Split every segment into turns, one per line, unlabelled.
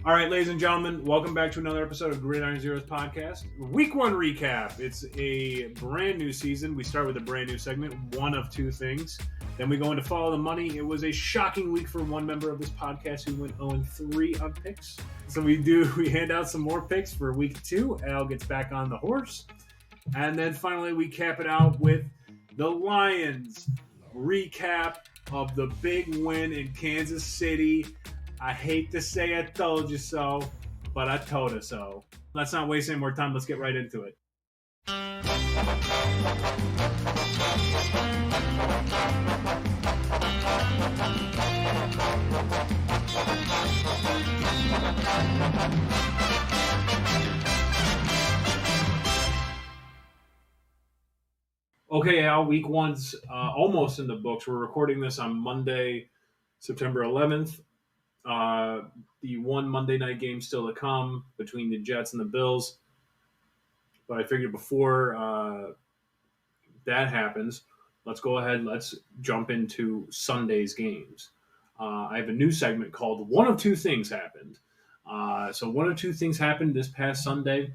All right, ladies and gentlemen, welcome back to another episode of Gridiron Zero's podcast. Week 1 recap. It's a brand new season. We start with a brand new segment, one of two things. Then we go into Follow the Money. It was a shocking week for one member of this podcast who went 0-3 on picks. So we hand out some more picks for week 2. Al gets back on the horse. And then finally we cap it out with the Lions recap of the big win in Kansas City. I hate to say I told you so, but I told her so. Let's not waste any more time. Let's get right into it. Okay, Al, week 1's almost in the books. We're recording this on Monday, September 11th. The one Monday night game still to come between the Jets and the Bills. But I figured before that happens, let's go ahead. Let's jump into Sunday's games. I have a new segment called One of Two Things Happened. So one of two things happened this past Sunday.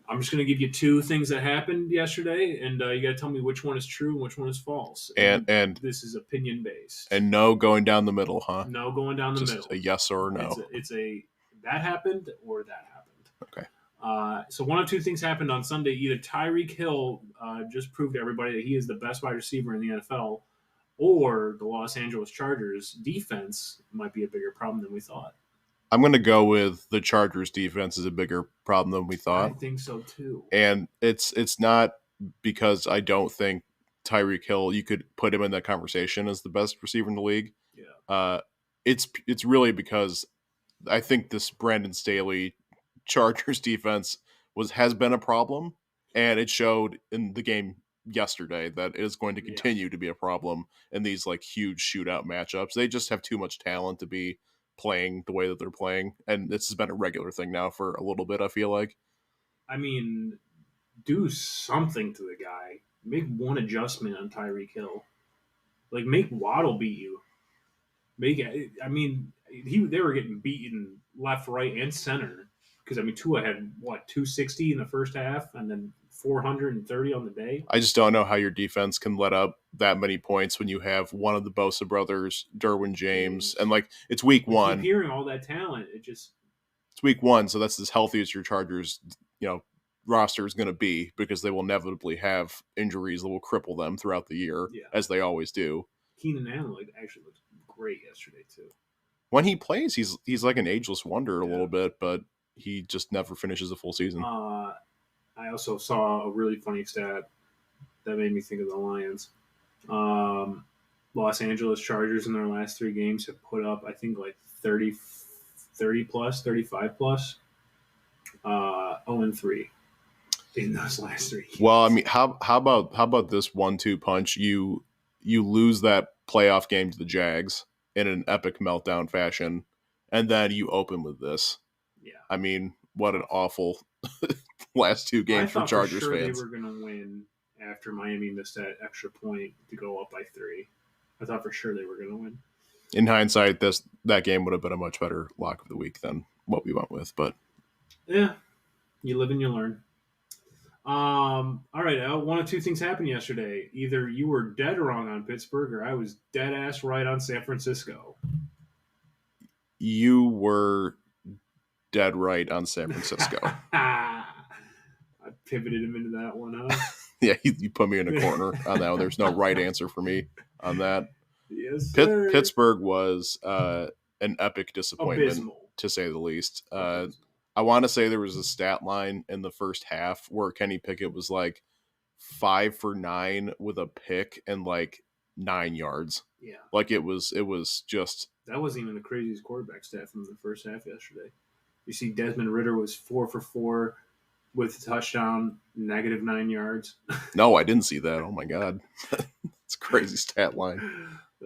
I'm just going to give you two things that happened yesterday, and you got to tell me which one is true and which one is false.
And
this is opinion based.
And no going down the middle, huh?
No going down the
Just
middle.
a yes or no.
It's a that happened or that happened.
Okay.
So one of two things happened on Sunday. Either Tyreek Hill just proved to everybody that he is the best wide receiver in the NFL, or the Los Angeles Chargers defense might be a bigger problem than we thought.
I'm going to go with the Chargers defense is a bigger problem than we thought.
I think so too.
And it's not because I don't think Tyreek Hill, you could put him in that conversation as the best receiver in the league.
Yeah.
It's really because I think this Brandon Staley Chargers defense has been a problem, and it showed in the game yesterday that it is going to continue to be a problem in these like huge shootout matchups. They just have too much talent to be playing the way that they're playing, and this has been a regular thing now for a little bit, I feel like.
I mean, do something to the guy. Make one adjustment on Tyreek Hill. Like, make Waddle beat you. They were getting beaten left, right, and center. Because, Tua had, 260 in the first half, and then 430 on the day.
I just don't know how your defense can let up that many points when you have one of the Bosa brothers, Derwin James, and it's week 1.
Keep hearing all that talent. It's
week 1, so that's as healthy as your Chargers, roster is going to be, because they will inevitably have injuries that will cripple them throughout the year, as they always do.
Keenan Allen actually looked great yesterday too.
When he plays, he's like an ageless wonder a little bit, but he just never finishes a full season.
I also saw a really funny stat that made me think of the Lions. Los Angeles Chargers in their last 3 games have put up, I think, 30 plus, 35 plus, 0-3 in those last 3 games.
Well, how about this 1-2 punch? You lose that playoff game to the Jags in an epic meltdown fashion, and then you open with this.
Yeah.
What an awful last 2 games for Chargers fans.
They were going to win after Miami missed that extra point to go up by 3. I thought for sure they were going to win.
In hindsight, that game would have been a much better lock of the week than what we went with. But
yeah, you live and you learn. All right, Al, one of two things happened yesterday. Either you were dead wrong on Pittsburgh, or I was dead ass right on San Francisco.
You were dead right on San Francisco.
I pivoted him into that one, huh?
Yeah, you put me in a corner on that one. There's no right answer for me on that.
Yes, sir.
Pittsburgh was an epic disappointment,
abysmal,
to say the least. I want to say there was a stat line in the first half where Kenny Pickett was 5 for 9 with a pick and 9 yards.
Yeah.
It was just...
That wasn't even the craziest quarterback stat from the first half yesterday. You see Desmond Ridder was 4 for 4 with a touchdown, -9 yards.
No, I didn't see that. Oh, my God. It's a crazy stat line.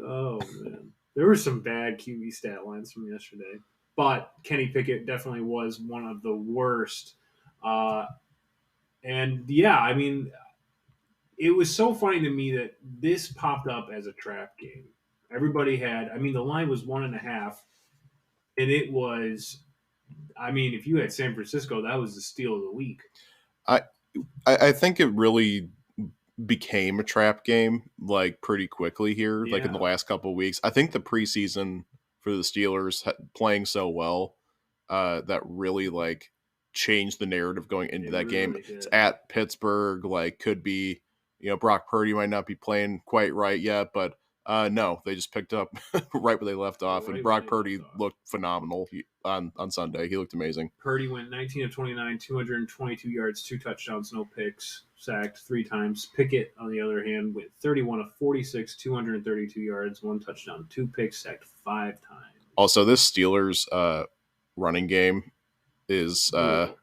Oh, man. There were some bad QB stat lines from yesterday. But Kenny Pickett definitely was one of the worst. And, yeah, it was so funny to me that this popped up as a trap game. Everybody had – the line was 1.5. And it was, I mean, if you had San Francisco, that was the steal of the week.
I think it really became a trap game like pretty quickly here, like in the
Yeah.
last couple of weeks. I think the preseason for the Steelers playing so well that really like changed the narrative going into
It
that game.
really did.
It's at Pittsburgh, like could be, Brock Purdy might not be playing quite right yet, but no, they just picked up right where they left off,
Right
and
where
Brock
they
Purdy
left off.
looked phenomenal on Sunday. He looked amazing.
Purdy went 19 of 29, 222 yards, 2 touchdowns, no picks, sacked 3 times. Pickett, on the other hand, went 31 of 46, 232 yards, 1 touchdown, 2 picks, sacked 5 times.
Also, this Steelers running game is
Brutal.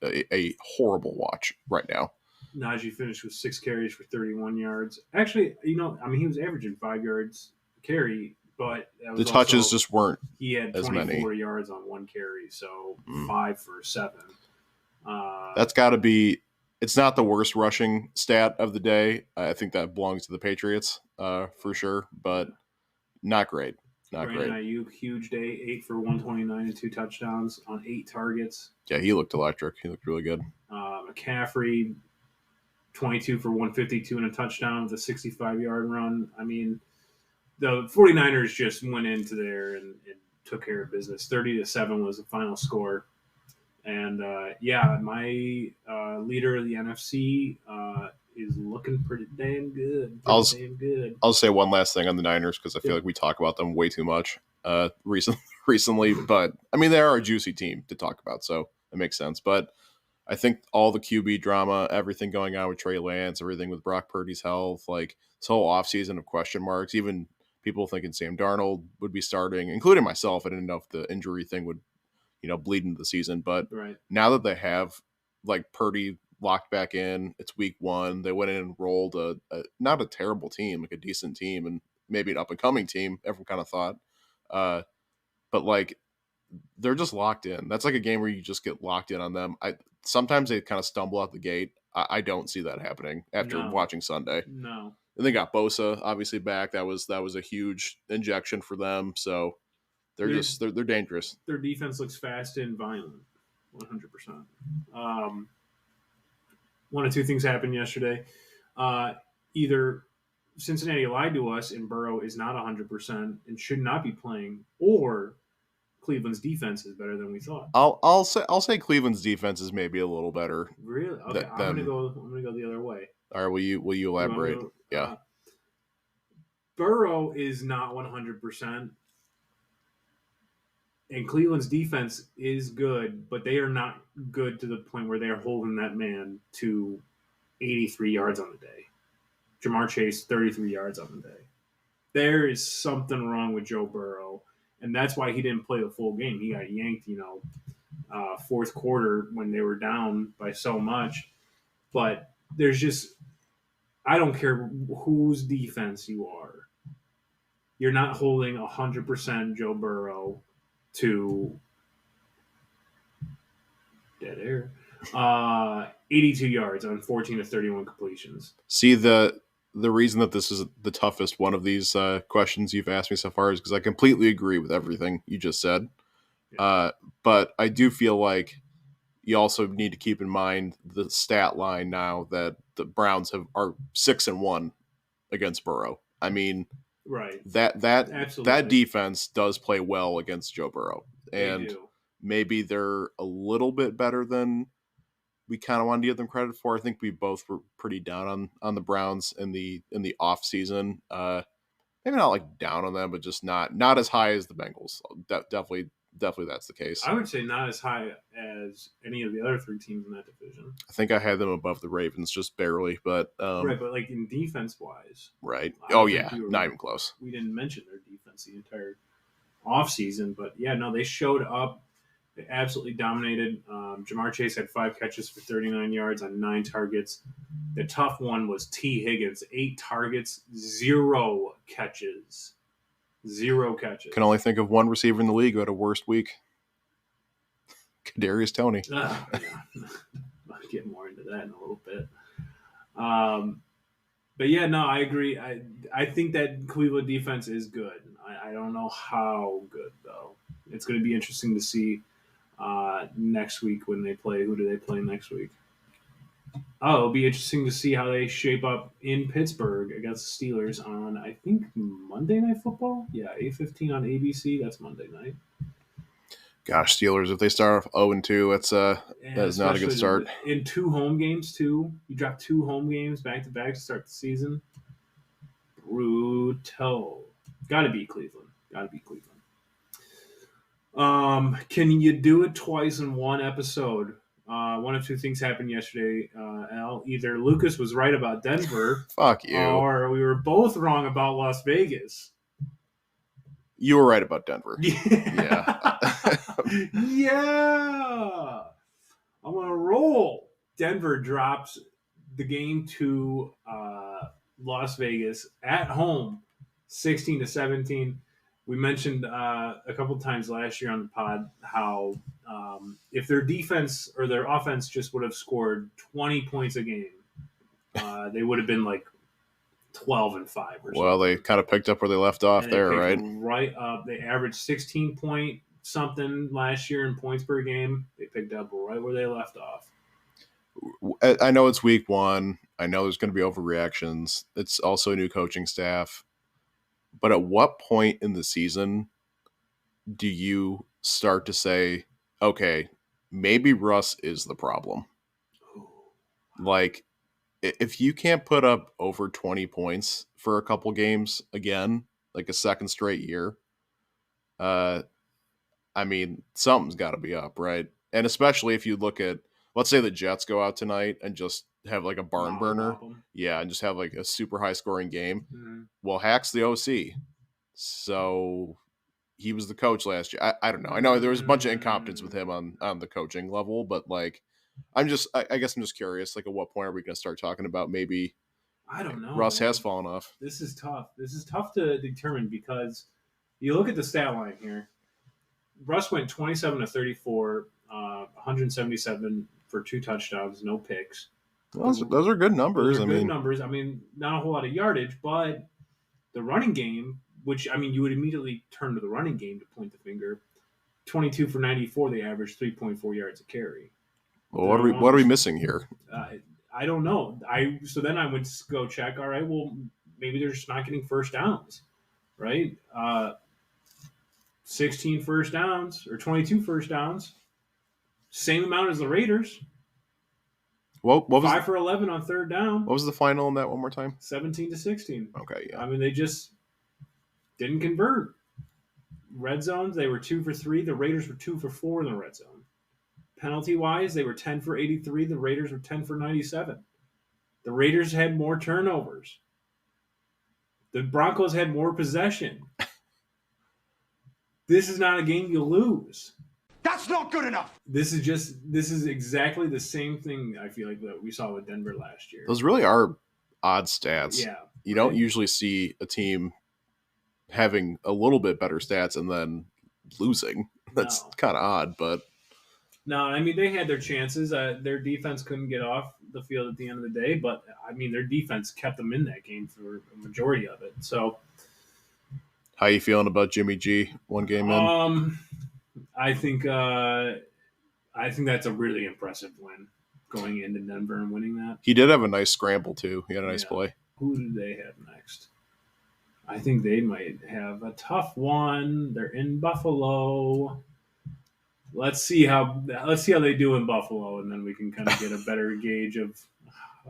a horrible watch right now.
Najee finished with 6 carries for 31 yards. Actually, he was averaging 5 yards a carry, but that was
The touches
also,
just weren't
he had
as
24
many.
yards on 1 carry, so 5 for 7.
That's got to be. It's not the worst rushing stat of the day. I think that belongs to the Patriots for sure, but not great. Not
Brandon
great.
Ayuk, huge day, 8 for 129 and 2 touchdowns on 8 targets.
Yeah, he looked electric. He looked really good.
McCaffrey, 22 for 152 and a touchdown with a 65-yard run. I mean, the 49ers just went into there and took care of business. 30-7 was the final score. And, my leader of the NFC is looking pretty damn good.
I'll say one last thing on the Niners because I feel like we talk about them way too much recently. But, I mean, they are a juicy team to talk about, so it makes sense. But I think all the QB drama, everything going on with Trey Lance, everything with Brock Purdy's health, like this whole offseason of question marks, even people thinking Sam Darnold would be starting, including myself. I didn't know if the injury thing would, bleed into the season. But now that they have like Purdy locked back in, it's week 1. They went in and rolled a not a terrible team, like a decent team and maybe an up and coming team, everyone kind of thought. But like they're just locked in. That's like a game where you just get locked in on them. Sometimes they kind of stumble out the gate. I don't see that happening after watching Sunday.
No.
And they got Bosa obviously back. That was a huge injection for them. So they're dangerous.
Their defense looks fast and violent, 100%. One of two things happened yesterday. Either Cincinnati lied to us and Burrow is not 100% and should not be playing, or Cleveland's defense is better than we thought.
I'll say Cleveland's defense is maybe a little better.
Really? Okay, I'm gonna go the other way.
All right, will you elaborate? Yeah.
Burrow is not 100%. And Cleveland's defense is good, but they are not good to the point where they are holding that man to 83 yards on the day. Jamar Chase, 33 yards on the day. There is something wrong with Joe Burrow, and that's why he didn't play the full game. He got yanked, fourth quarter when they were down by so much. But there's just – I don't care whose defense you are. You're not holding 100% Joe Burrow to dead air. 82 yards on 14 of 31 completions.
See, the reason that this is the toughest one of these questions you've asked me so far is because I completely agree with everything you just said. Yeah. But I do feel like you also need to keep in mind the stat line now that the Browns are 6-1 against Burrow. I mean,
right.
That defense does play well against Joe Burrow, and maybe they're a little bit better than we kind of wanted to give them credit for. I think we both were pretty down on the Browns in the off season. Maybe not like down on them, but just not as high as the Bengals. Definitely that's the case.
I would say not as high as any of the other 3 teams in that division.
I think I had them above the Ravens just barely, but
right, but like in defense wise,
right? Not even close.
We didn't mention their defense the entire offseason, but yeah, no, they showed up. They absolutely dominated. Jamar Chase had 5 catches for 39 yards on 9 targets. The tough one was T. Higgins, 8 targets, 0 catches. 0 catches.
Can only think of one receiver in the league who had a worst week. Kadarius Toney.
Yeah. I'll get more into that in a little bit. But yeah, no, I agree. I think that Cleveland defense is good. I don't know how good though. it's going to be interesting to see next week when they play. Who do they play next week? Oh, it'll be interesting to see how they shape up in Pittsburgh against the Steelers on, I think, Monday Night Football. Yeah, 8:15 on ABC. That's Monday night.
Gosh, Steelers, if they start off 0-2, that is not a good start.
In 2 home games, too. You drop 2 home games back-to-back to start the season. Brutal. Got to beat Cleveland. Can you do it twice in one episode? One of two things happened yesterday. Al, either Lucas was right about Denver.
Fuck you.
Or we were both wrong about Las Vegas.
You were right about Denver.
Yeah. Yeah. I'm on a roll. Denver drops the game to Las Vegas at home, 16-17. We mentioned a couple times last year on the pod how if their defense or their offense just would have scored 20 points a game, they would have been like 12-5 or something.
Well, they kind of picked up where they left off there, right?
Right up. They averaged 16 point something last year in points per game. They picked up right where they left off.
I know it's week 1. I know there's going to be overreactions. It's also a new coaching staff. But at what point in the season do you start to say, okay, maybe Russ is the problem? Like, if you can't put up over 20 points for a couple games again, like a second straight year, I mean, something's got to be up, right? And especially if you look at, let's say the Jets go out tonight and just have like a barn burner. Yeah, and just have like a super high scoring game. Mm-hmm. Well, Hack's the OC. So he was the coach last year. I don't know. I know there was a bunch of incompetence with him on the coaching level, but like, I guess I'm just curious, like at what point are we going to start talking about maybe,
I don't know,
Russ has fallen off.
This is tough. This is tough to determine because you look at the stat line here. Russ went 27-34, 177 for 2 touchdowns, no picks.
Those are good numbers.
Good numbers. I mean, not a whole lot of yardage, but the running game, which, I mean, you would immediately turn to the running game to point the finger. 22 for 94, they averaged 3.4 yards a carry.
Well, what are we missing here?
I don't know. So then I went to go check. All right, well, maybe they're just not getting first downs, right? 16 first downs or 22 first downs, same amount as the Raiders.
What was
5 for 11 on third down?
What was the final in that one more time?
17-16.
Okay, yeah.
I mean, they just didn't convert. Red zones, they were 2 for 3. The Raiders were 2 for 4 in the red zone. Penalty-wise, they were 10 for 83. The Raiders were 10 for 97. The Raiders had more turnovers. The Broncos had more possession. This is not a game you lose.
That's not good enough.
This is exactly the same thing I feel like that we saw with Denver last year.
Those really are odd stats.
Yeah.
You don't usually see a team having a little bit better stats and then losing. That's kind of odd, but
no, I mean, they had their chances. Their defense couldn't get off the field at the end of the day, but I mean, their defense kept them in that game for a majority of it. So,
how you feeling about Jimmy G? One game in.
I think that's a really impressive win going into Denver and winning that.
He did have a nice scramble too. He had a nice play.
Who do they have next? I think they might have a tough one. They're in Buffalo. Let's see how they do in Buffalo, and then we can kind of get a better gauge of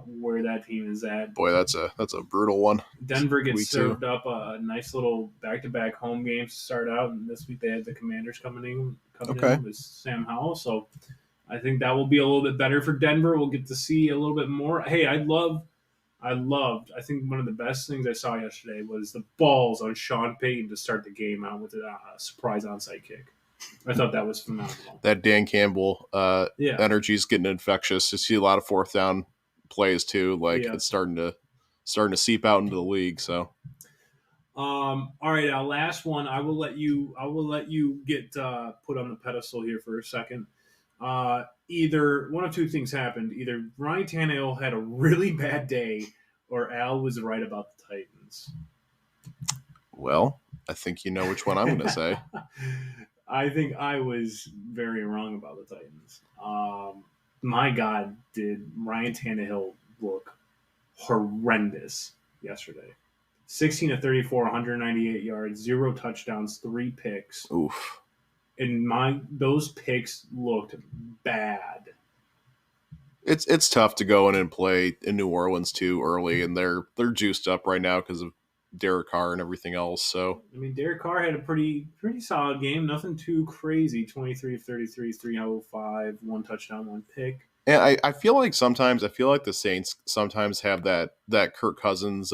where that team is at.
Boy, that's a brutal one.
Denver gets served up a nice little back-to-back home games to start out, and this week they had the Commanders coming in with Sam Howell. So I think that will be a little bit better for Denver. We'll get to see a little bit more. Hey, I think one of the best things I saw yesterday was the balls on Sean Payton to start the game out with a surprise onside kick. I thought that was phenomenal.
That Dan Campbell energy is getting infectious. You see a lot of fourth down plays too. Like it's starting to seep out into the league. So,
all right, our last one. I will let you get put on the pedestal here for a second. Either one of two things happened. Either Ryan Tannehill had a really bad day, or Al was right about the Titans.
Well, I think you know which one I'm going to say.
I think I was very wrong about the Titans. My God, did Ryan Tannehill look horrendous yesterday? 16 of 34, 198 yards, 0 touchdowns, 3 picks.
Oof.
And those picks looked bad.
It's tough to go in and play in New Orleans too early, and they're juiced up right now because of Derek Carr and everything else. So
I mean, Derek Carr had a pretty solid game. Nothing too crazy. 23 of 33, 305, 1 touchdown, 1 pick.
and I feel like the Saints sometimes have that Kirk Cousins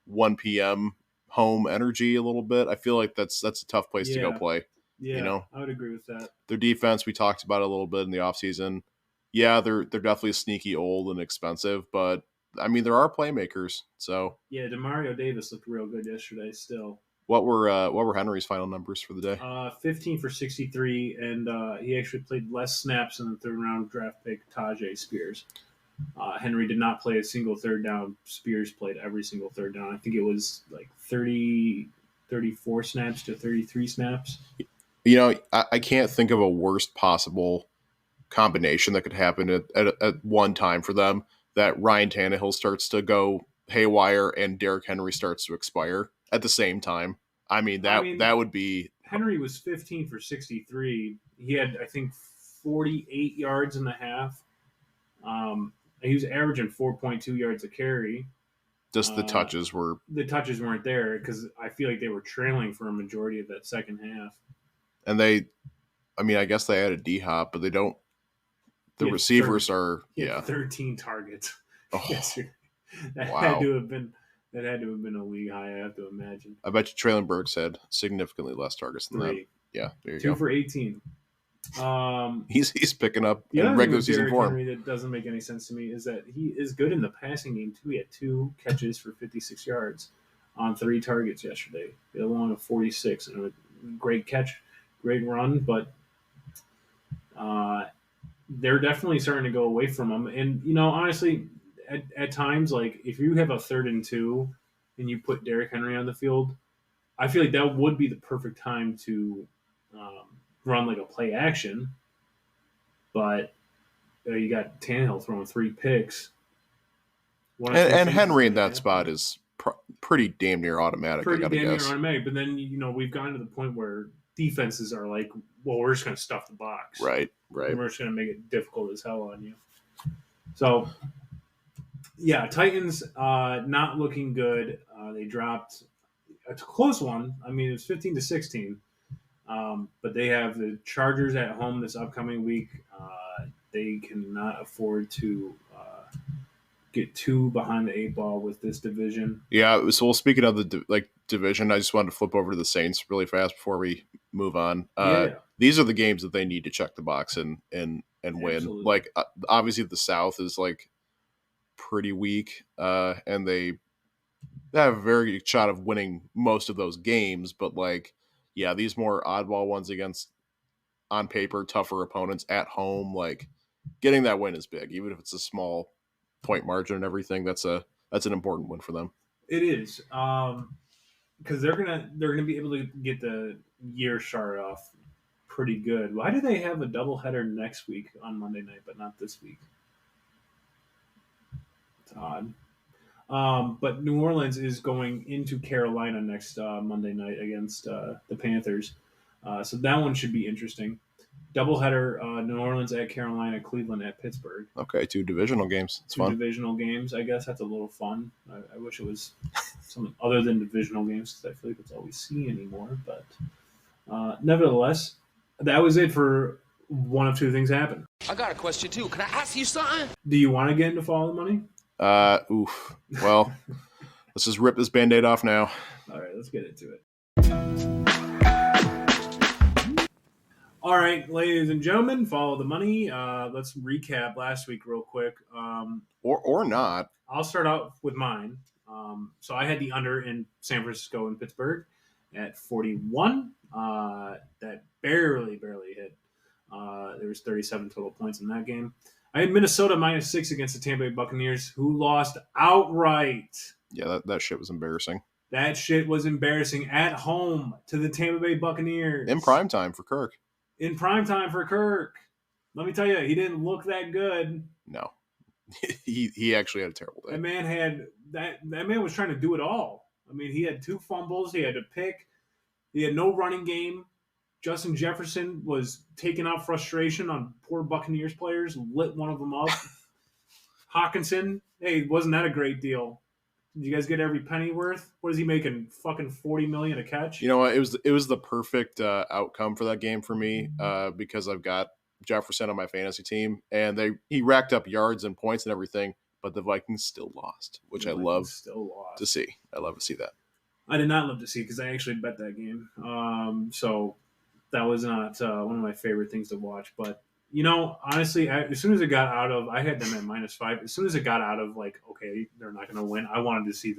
1 p.m. home energy a little bit. I feel like that's a tough place to go play.
Yeah, I would agree with that.
Their defense, we talked about a little bit in the offseason. Yeah, they're definitely sneaky old and expensive, but I mean there are playmakers. So
yeah, Demario Davis looked real good yesterday. Still,
what were Henry's final numbers for the day?
15 for 63, and he actually played less snaps in the third round draft pick Tajay Spears. Henry did not play a single third down. Spears played every single third down. I think it was like 34 snaps to 33 snaps.
You know, I can't think of a worst possible combination that could happen at one time for them, that Ryan Tannehill starts to go haywire and Derrick Henry starts to expire at the same time. I mean, that would be...
Henry was 15 for 63. He had, I think, 48 yards in the half. He was averaging 4.2 yards a carry.
Just the touches
weren't there because I feel like they were trailing for a majority of that second half.
And I guess they added D-Hop, but they don't. The receivers are
13 targets.
Oh,
that had to have been a league high. I have to imagine.
I bet you Traylon Burks had significantly less targets than
3.
that. Yeah, there you
2
go.
2 for 18.
He's picking up
in
regular season form.
Henry that doesn't make any sense to me is that he is good in the passing game too. He had 2 catches for 56 yards on 3 targets yesterday. He had a long of 46 and a great catch, great run, but they're definitely starting to go away from him. And honestly, at times, like if you have a 3rd and 2 and you put Derrick Henry on the field, I feel like that would be the perfect time to run like a play action. But you got Tannehill throwing 3 picks.
And Henry in that spot is pretty damn near automatic.
Pretty damn near automatic. But then, we've gotten to the point where defenses are like, well, we're just going to stuff the box.
Right.
And we're just going to make it difficult as hell on you. So, yeah, Titans not looking good. They dropped a close one. I mean, it was 15-16. But they have the Chargers at home this upcoming week. They cannot afford to get too behind the 8 ball with this division.
Yeah. So, speaking of the division, I just wanted to flip over to the Saints really fast before we move on. These are the games that they need to check the box and win.
Absolutely.
Like obviously the South is like pretty weak, and they have a very good shot of winning most of those games. But these more oddball ones against, on paper, tougher opponents at home, like getting that win is big, even if it's a small point margin and everything. That's an important win for them.
It is, because they're gonna be able to get the year started off pretty good. Why do they have a doubleheader next week on Monday night, but not this week? It's odd. But New Orleans is going into Carolina next Monday night against the Panthers. So that one should be interesting. Doubleheader, New Orleans at Carolina, Cleveland at Pittsburgh.
Okay, 2 divisional games. It's fun.
2 divisional games. I guess that's a little fun. I wish it was something other than divisional games because I feel like it's all we see anymore. But nevertheless, that was it for one of 2 things happen.
I got a question too. Can I ask you something?
Do you want to get into Follow the Money?
Oof. Well, let's just rip this Band-Aid off now.
All right, let's get into it. All right, ladies and gentlemen, Follow the Money. Let's recap last week real quick.
Or not.
I'll start out with mine. So I had the under in San Francisco and Pittsburgh at 41. That barely hit. There was 37 total points in that game. I had Minnesota -6 against the Tampa Bay Buccaneers, who lost outright.
Yeah, that shit was embarrassing.
That shit was embarrassing at home to the Tampa Bay Buccaneers.
In primetime for Kirk.
In primetime for Kirk. Let me tell you, he didn't look that good.
No. he actually had a terrible day.
That man was trying to do it all. I mean, he had 2 fumbles, he had a pick, he had no running game. Justin Jefferson was taking out frustration on poor Buccaneers players, lit one of them up. Hawkinson, hey, wasn't that a great deal? Did you guys get every penny worth? What is he making? Fucking $40 million a catch?
You know what? It was the perfect outcome for that game for me because I've got Jefferson on my fantasy team, and he racked up yards and points and everything, but the Vikings still lost, which I love to see. I love to see that.
I did not love to see because I actually bet that game. So that was not one of my favorite things to watch. But, you know, honestly, as soon as it got out of – I had them at -5. As soon as it got out of, like, okay, they're not going to win, I wanted to see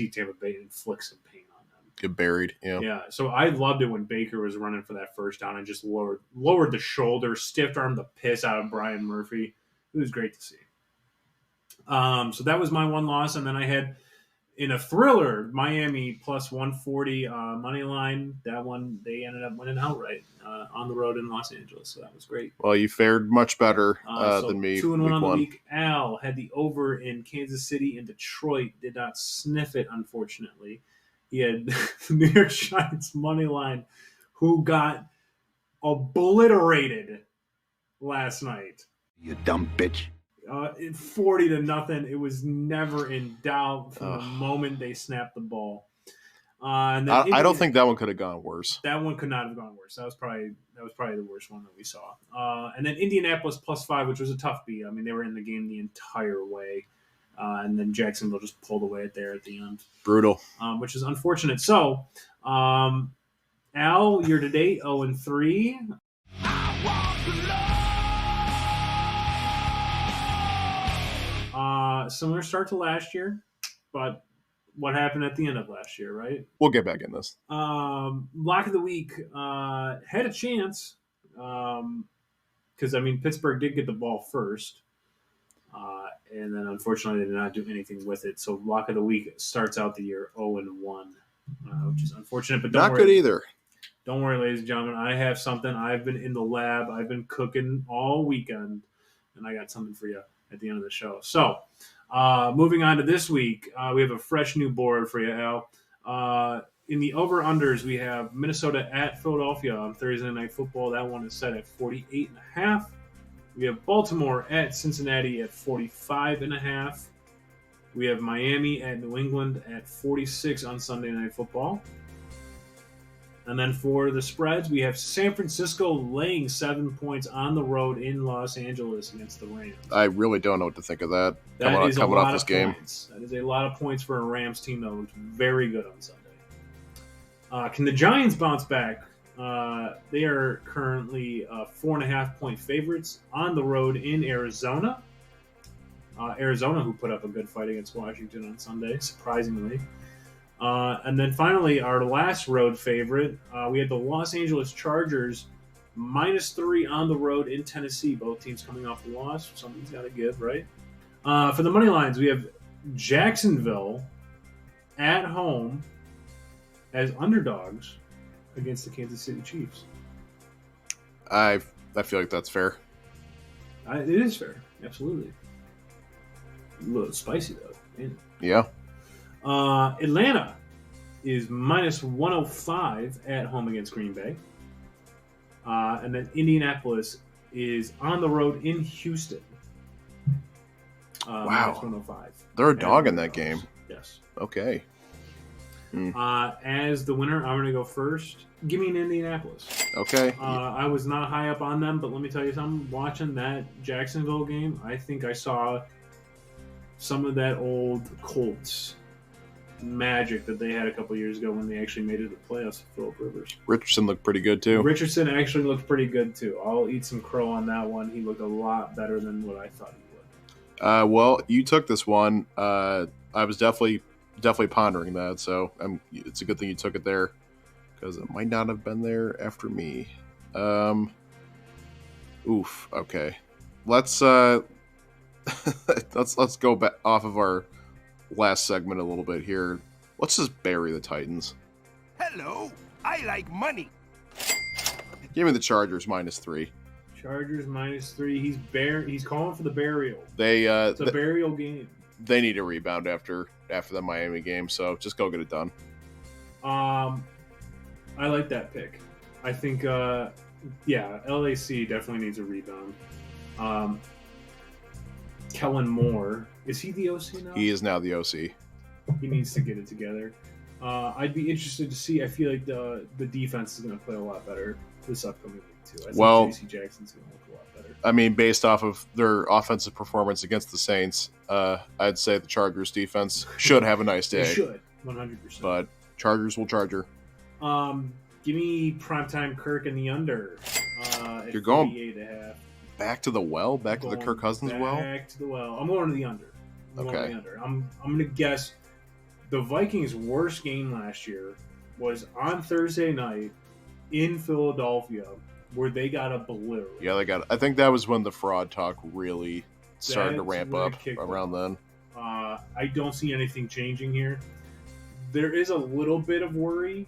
Tampa Bay inflict some pain on them.
Get buried, yeah.
Yeah, so I loved it when Baker was running for that first down and just lowered the shoulder, stiff-armed the piss out of Brian Murphy. It was great to see. So that was my one loss, and then I had – in a thriller, Miami plus 140 money line. That one, they ended up winning outright on the road in Los Angeles. So that was great.
Well, you fared much better than me.
2-1 on the week. Al had the over in Kansas City and Detroit. Did not sniff it, unfortunately. He had the New York Giants money line, who got obliterated last night.
You dumb bitch.
40-0. It was never in doubt from the moment they snapped the ball. And then
I don't think that one could have gone worse.
That one could not have gone worse. That was probably the worst one that we saw. And then Indianapolis +5, which was a tough beat. I mean, they were in the game the entire way. And then Jacksonville just pulled away there at the end.
Brutal.
Which is unfortunate. So, Al, year to date, 0-3. Similar start to last year, but what happened at the end of last year, right?
We'll get back in this.
Lock of the week had a chance because, I mean, Pittsburgh did get the ball first, and then unfortunately they did not do anything with it. So lock of the week starts out the year 0-1, which is unfortunate, but
not good either.
Don't worry, ladies and gentlemen. I have something. I've been in the lab. I've been cooking all weekend, and I got something for you at the end of the show. So, moving on to this week, we have a fresh new board for you, Al. In the over-unders, we have Minnesota at Philadelphia on Thursday Night Football. That one is set at 48.5. We have Baltimore at Cincinnati at 45.5. We have Miami at New England at 46 on Sunday Night Football. And then for the spreads, we have San Francisco laying 7 points on the road in Los Angeles against the Rams.
I really don't know what to think of that.
Coming off this game. That is a lot of points for a Rams team that looked very good on Sunday. Can the Giants bounce back? They are currently 4.5-point favorites on the road in Arizona. Arizona, who put up a good fight against Washington on Sunday, surprisingly. And then finally, our last road favorite, we had the Los Angeles Chargers -3 on the road in Tennessee. Both teams coming off a loss. Something's got to give, right? For the money lines, we have Jacksonville at home as underdogs against the Kansas City Chiefs.
I feel like that's fair.
It is fair, absolutely. A little spicy though. Man.
Yeah.
Atlanta is -105 at home against Green Bay. And then Indianapolis is on the road in Houston.
Wow.
-105.
They're a dog in that game.
Yes.
Okay.
As the winner, I'm going to go first. Give me an Indianapolis.
Okay.
I was not high up on them, but let me tell you something. Watching that Jacksonville game, I think I saw some of that old Colts magic that they had a couple years ago when they actually made it to the playoffs with Phillip Rivers.
Richardson looked pretty good too.
Richardson actually looked pretty good too. I'll eat some crow on that one. He looked a lot better than what I thought he would.
Well, you took this one. I was definitely pondering that, so it's a good thing you took it there because it might not have been there after me. Oof. Okay. Let's let's go back off of our last segment a little bit here. Let's just bury the Titans.
Hello, I like money.
Give me the Chargers -3.
Chargers -3. He's calling for the burial.
It's
a burial game.
They need a rebound after the Miami game, so just go get it done.
I like that pick. I think, LAC definitely needs a rebound. Kellen Moore, is he the OC now?
He is now the OC.
He needs to get it together. I'd be interested to see. I feel like the defense is going to play a lot better this upcoming week too. I think J.C. Jackson's going to look a lot better.
I mean, based off of their offensive performance against the Saints, I'd say the Chargers defense should have a nice day.
They should, 100%.
But Chargers will Charger.
Give me primetime Kirk and the under.
You're going
48.5.
Back to the well? Back to the Kirk Cousins well?
Back to the well. I'm going to the under. I'm going to guess the Vikings' worst game last year was on Thursday night in Philadelphia, where they got a blue.
Yeah, I think that was when the fraud talk really started to ramp up around then.
I don't see anything changing here. There is a little bit of worry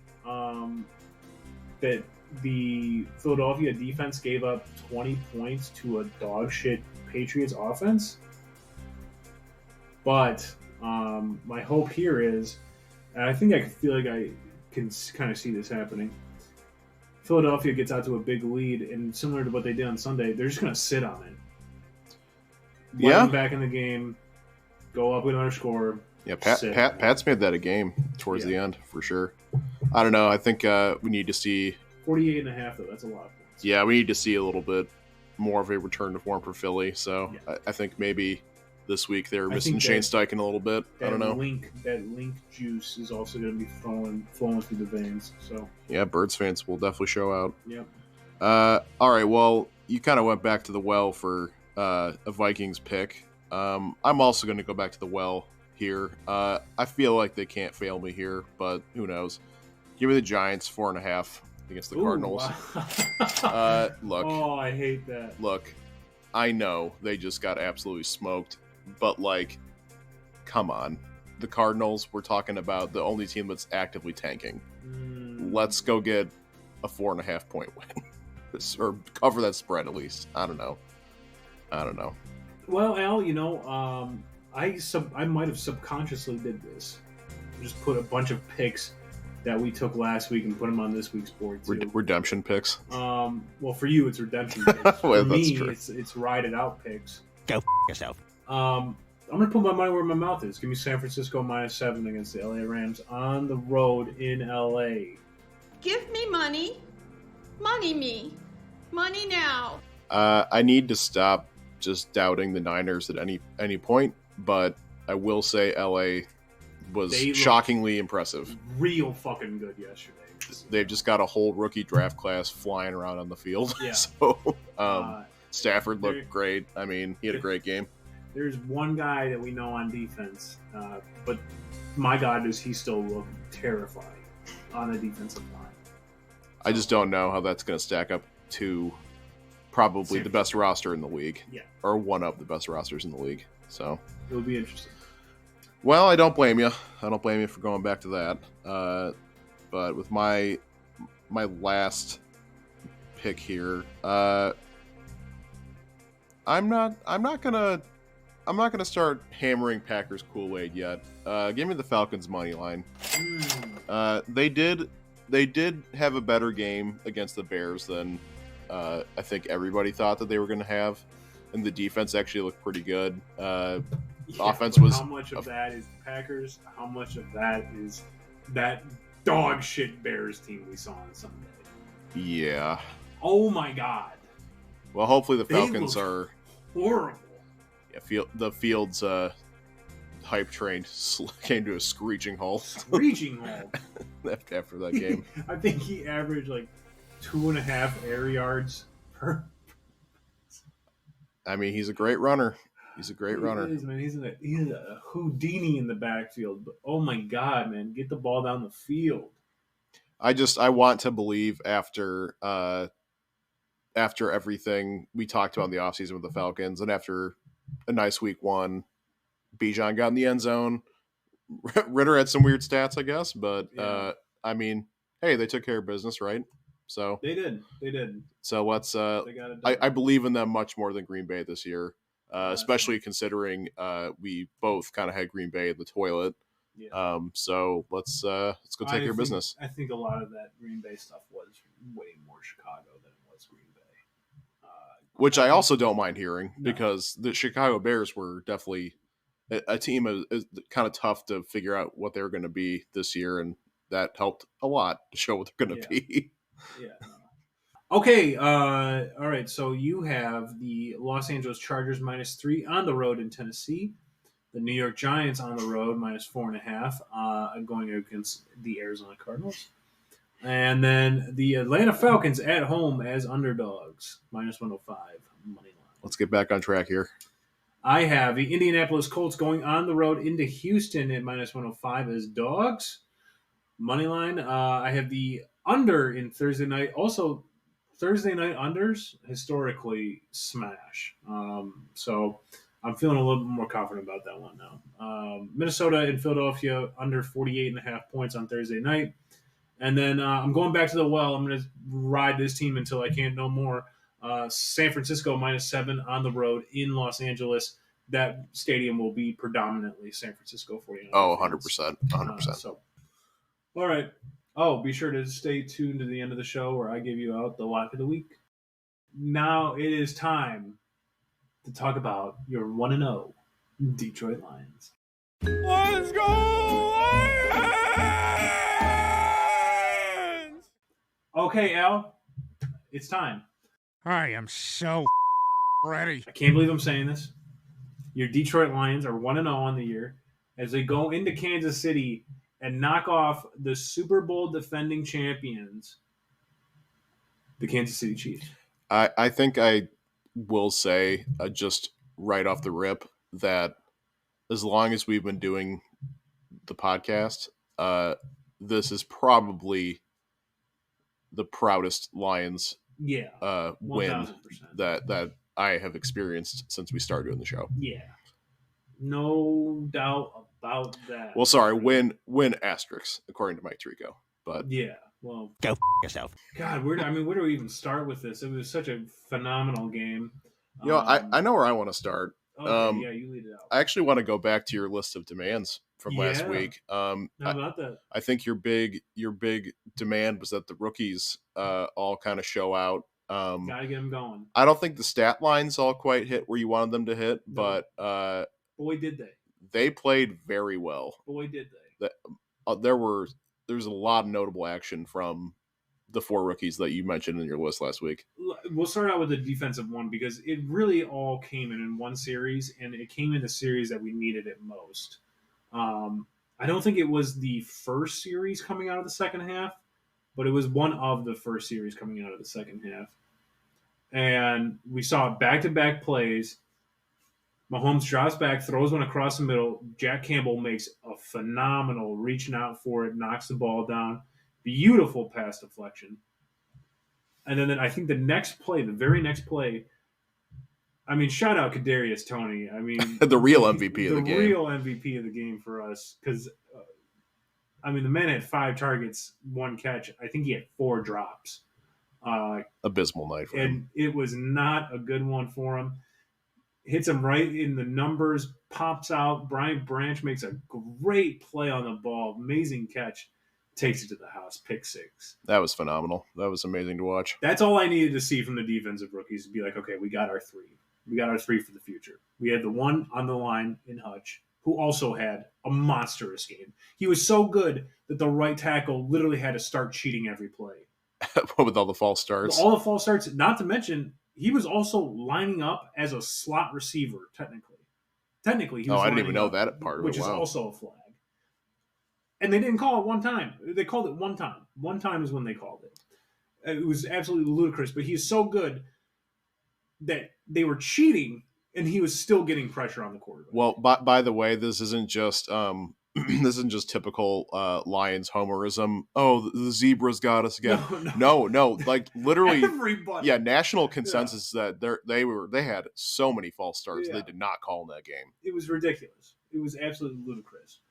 that the Philadelphia defense gave up 20 points to a dog shit Patriots offense. But my hope here is, and I think I feel like I can kind of see this happening. Philadelphia gets out to a big lead, and similar to what they did on Sunday, they're just going to sit on it. Let them back in the game, go up with another score.
Yeah, Pat's made that a game towards the end, for sure. I don't know. I think we need to see...
48.5, though. That's a lot of points.
Yeah, we need to see a little bit more of a return to form for Philly. So I think maybe this week they're missing Shane Steichen a little bit. I don't know.
That link juice is also going to be flowing through the veins. So
yeah, Birds fans will definitely show out.
Yep.
All right. Well, you kind of went back to the well for a Vikings pick. I'm also going to go back to the well here. I feel like they can't fail me here, but who knows? Give me the Giants 4.5 against the Cardinals.
Wow.
Look.
Oh, I hate that.
Look, I know they just got absolutely smoked, but come on. The Cardinals, we're talking about the only team that's actively tanking. Let's go get a 4.5 point win. Or cover that spread at least. I don't know.
Well, Al, I might have subconsciously did this. Just put a bunch of picks that we took last week and put them on this week's board too.
Redemption picks.
Well, for you it's redemption picks. For me, it's ride it out picks.
Go yourself.
I'm gonna put my money where my mouth is. Give me San Francisco -7 against the LA Rams on the road in LA.
Give me money. Me. Money now.
I need to stop just doubting the Niners at any point, but I will say LA was shockingly impressive.
Real fucking good yesterday.
They've just got a whole rookie draft class flying around on the field.
Yeah.
So Stafford looked great. I mean, he had a great game.
There's one guy that we know on defense, but my God, does he still look terrifying on the defensive line.
I just don't know how that's going to stack up to probably the best roster in the league.
Yeah.
Or one of the best rosters in the league. So
it'll be interesting.
Well, I don't blame you. I don't blame you for going back to that. But with my last pick here, I'm not gonna start hammering Packers Kool-Aid yet. Give me the Falcons money line. They did have a better game against the Bears than I think everybody thought that they were going to have, and the defense actually looked pretty good. Offense was.
How much of that is the Packers? How much of that is that dog shit Bears team we saw on Sunday?
Yeah.
Oh my God.
Well, hopefully the Falcons are
horrible.
Yeah, the Fields hype train came to a screeching halt.
Screeching halt.
After that game.
I think he averaged 2.5 air yards per.
I mean, he's a great runner. He's a great runner.
Is, man. He's a Houdini in the backfield. But oh my God, man, get the ball down the field.
I want to believe after everything we talked about in the offseason with the Falcons, and after a nice week one, Bijan got in the end zone. Ritter had some weird stats, I guess, but
Yeah.
I mean, hey, they took care of business, right? So
They did.
So let's.
They got it done.
I believe in them much more than Green Bay this year,
That's
especially
fine.
considering we both kind of had Green Bay in the toilet.
Yeah.
So let's go take care of business.
I think a lot of that Green Bay stuff was way more Chicago than it was Green Bay.
Which I also don't mind hearing
No.
because the Chicago Bears were definitely a team is kind of tough to figure out what they were going to be this year, and that helped a lot to show what they're going to be.
Yeah. Okay. All right. So you have the Los Angeles Chargers -3 on the road in Tennessee. The New York Giants on the road -4.5, going against the Arizona Cardinals. And then the Atlanta Falcons at home as underdogs, -105 money line.
Let's get back on track here.
I have the Indianapolis Colts going on the road into Houston at -105 as dogs. Money line. I have the under in Thursday night. Also, Thursday night unders historically smash. So I'm feeling a little bit more confident about that one now. Minnesota and Philadelphia under 48.5 points on Thursday night. And then I'm going back to the well. I'm going to ride this team until I can't no more. San Francisco -7 on the road in Los Angeles. That stadium will be predominantly San Francisco 49ers.
Oh, 100%. 100%.
So, all right. Oh, be sure to stay tuned to the end of the show where I give you out the lock of the week. Now it is time to talk about your 1-0 Detroit Lions.
Let's go!
Okay, Al, it's time.
I am so ready.
I can't believe I'm saying this. Your Detroit Lions are 1-0 on the year as they go into Kansas City and knock off the Super Bowl defending champions, the Kansas City Chiefs.
I think I will say just right off the rip that as long as we've been doing the podcast, this is probably the proudest Lions
Yeah,
win
1000%.
that I have experienced since we started doing the show.
Yeah, no doubt about that.
Well, sorry, win asterisks according to Mike Tirico, but
Yeah, well,
Go yourself.
God, where do we even start with this? It was such a phenomenal game.
you know, I know where I want to start.
Okay, yeah, you lead it out.
I actually want to go back to your list of demands from last
Yeah.
week.
How about that?
I think your big demand was that the rookies all kind of show out.
Gotta get them going.
I don't think the stat lines all quite hit where you wanted them to hit,
No.
but
Boy, did they!
they played very well.
Boy, did they!
There's a lot of notable action from the 4 rookies that you mentioned in your list last week.
We'll start out with the defensive one because it really all came in one series, and it came in the series that we needed it most. I don't think it was the first series coming out of the second half, but it was one of the first series coming out of the second half. And we saw back-to-back plays. Mahomes drops back, throws one across the middle. Jack Campbell makes a phenomenal reaching out for it, knocks the ball down. Beautiful pass deflection. And then I think the very next play, I mean, shout out Kadarius Toney. I mean,
The real MVP of the game.
The real MVP of the game for us because, I mean, the man had 5 targets, 1 catch. I think he had 4 drops.
Abysmal night for him.
And it was not a good one for him. Hits him right in the numbers, pops out. Brian Branch makes a great play on the ball. Amazing catch. Takes it to the house. Pick 6.
That was phenomenal. That was amazing to watch.
That's all I needed to see from the defensive rookies to be like, okay, we got our 3. We got our 3 for the future. We had the one on the line in Hutch, who also had a monstrous game. He was so good that the right tackle literally had to start cheating every play.
With all the false starts.
All the false starts, not to mention, he was also lining up as a slot receiver, technically. He was
I didn't even
lining
know
up,
that part of it.
which is
Wow.
also a flag. And they didn't call it one time. They called it one time. One time is when they called it. It was absolutely ludicrous, but he's so good that they were cheating, and he was still getting pressure on the quarterback.
Well, by the way, this isn't just this isn't just typical Lions homerism. Oh, the zebras got us again. No, like literally,
everybody.
yeah. National consensus that they had so many false starts
Yeah.
they did not call in that game.
It was ridiculous. It was absolutely ludicrous.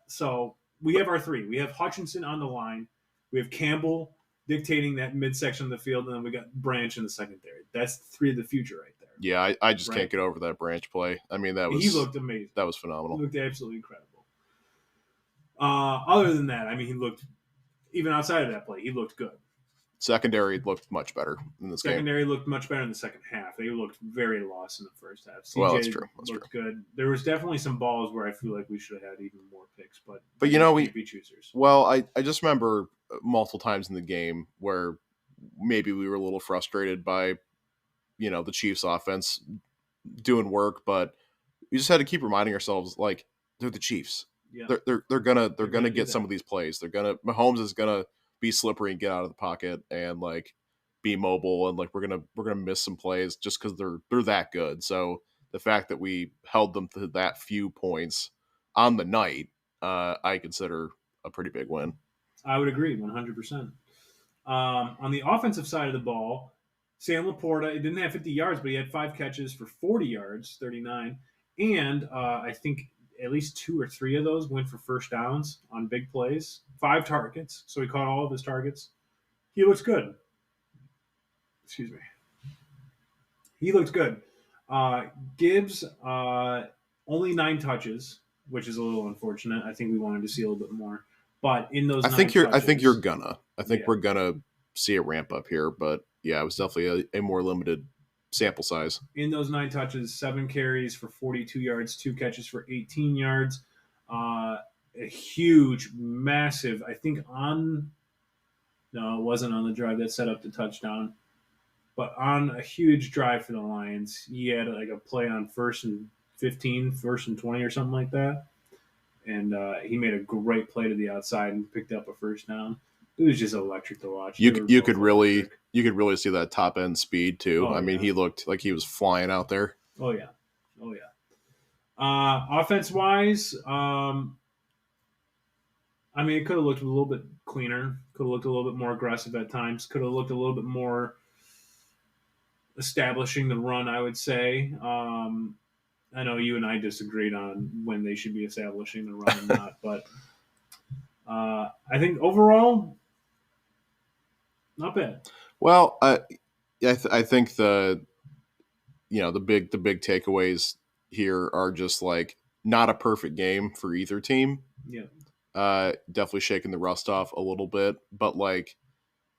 So we have our three. We have Hutchinson on the line. We have Campbell dictating that midsection of the field, and then we got Branch in the secondary. That's three of the future right there.
Yeah, I just
Right.
can't get over that Branch play. I mean,
He looked amazing.
That was
He
phenomenal.
looked absolutely incredible. Other than that, I mean, he looked, even outside of that play, he looked good.
Secondary looked much better in this game.
Secondary looked much better in the second half. They looked very lost in the first half. CJ
Well, that's true. That's
looked good. There was definitely some balls where I feel like we should have had even more picks, but
you know, we
can't be choosers.
Well, I just remember multiple times in the game where maybe we were a little frustrated by, the Chiefs offense doing work, but we just had to keep reminding ourselves, like, they're the Chiefs.
Yeah.
They're gonna
do
get some
that.
of these plays. Mahomes is gonna be slippery and get out of the pocket and like be mobile, and like we're gonna miss some plays just because they're that good. So the fact that we held them to that few points on the night, I consider a pretty big win.
I would agree 100%. On the offensive side of the ball, Sam Laporta, it didn't have 50 yards, but he had 5 catches for 40 yards, 39. And I think at least 2 or 3 of those went for first downs on big plays. 5 targets, so he caught all of his targets. He looks good. Excuse me. He looked good. Gibbs, only 9 touches, which is a little unfortunate. I think we wanted to see a little bit more. But in those,
I think
Yeah.
we're gonna see a ramp up here, but yeah, it was definitely a more limited sample size.
In those 9 touches, 7 carries for 42 yards, 2 catches for 18 yards. A huge, massive, I think no, it wasn't on the drive that set up the touchdown, but on a huge drive for the Lions, he had like a play on 1st and 15, 1st and 20 or something like that. And he made a great play to the outside and picked up a first down. It was just electric to watch.
You could really see that top end speed too.
Oh,
I mean,
yeah.
he looked like he was flying out there.
Oh yeah. Offense wise, I mean, it could have looked a little bit cleaner. Could have looked a little bit more aggressive at times. Could have looked a little bit more establishing the run, I would say. I know you and I disagreed on when they should be establishing the run and not, but I think overall, not bad.
Well, I think the big takeaways here are just like not a perfect game for either team.
Yeah.
Definitely shaking the rust off a little bit, but like,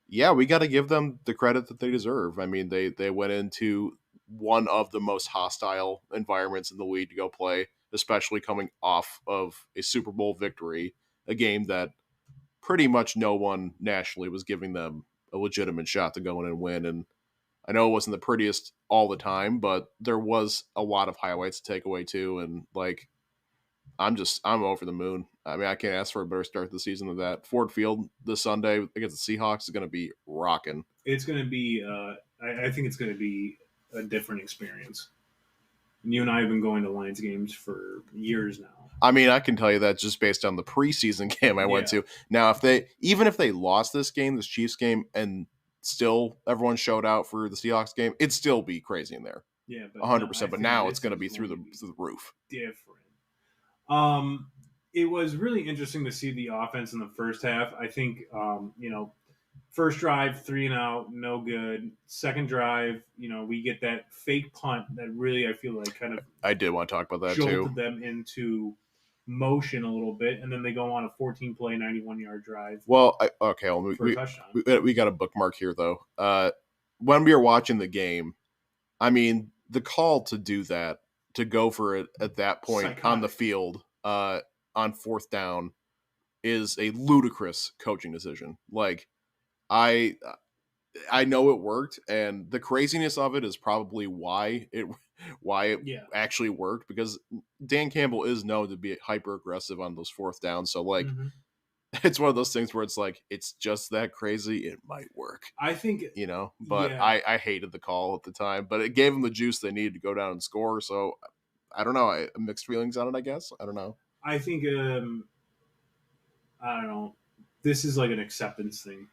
yeah, we got to give them the credit that they deserve. I mean, they went into one of the most hostile environments in the league to go play, especially coming off of a Super Bowl victory, a game that pretty much no one nationally was giving them a legitimate shot to go in and win. And I know it wasn't the prettiest all the time, but there was a lot of highlights to take away too. And like, I'm over the moon. I mean, I can't ask for a better start to the season than that. Ford Field this Sunday against the Seahawks is going to be rocking.
It's going to be, I think it's going to be a different experience. You and I have been going to Lions games for years now.
I mean, I can tell you that just based on the preseason game I went to. Now, even if they lost this Chiefs game, and still everyone showed out for the Seahawks game, it'd still be crazy in there.
Yeah,
100%. But now it's going to be through the roof.
Different. It was really interesting to see the offense in the first half. I think, first drive, 3 and out, no good. Second drive, we get that fake punt that really, I feel like, kind of.
I did want to talk about that
jolted
too.
them into motion a little bit, and then they go on a 14-play, 91-yard drive.
Well, we got a bookmark here though. When we were watching the game, I mean, the call to do that, to go for it at that point on the field, on 4th down, is a ludicrous coaching decision. Like, I know it worked, and the craziness of it is probably why it actually worked, because Dan Campbell is known to be hyper aggressive on those 4th downs. So like, it's one of those things where it's like, it's just that crazy, it might work.
I think,
but yeah. I hated the call at the time, but it gave them the juice they needed to go down and score. So I don't know. Mixed feelings on it, I guess. I don't know.
I think, I don't know. This is like an acceptance thing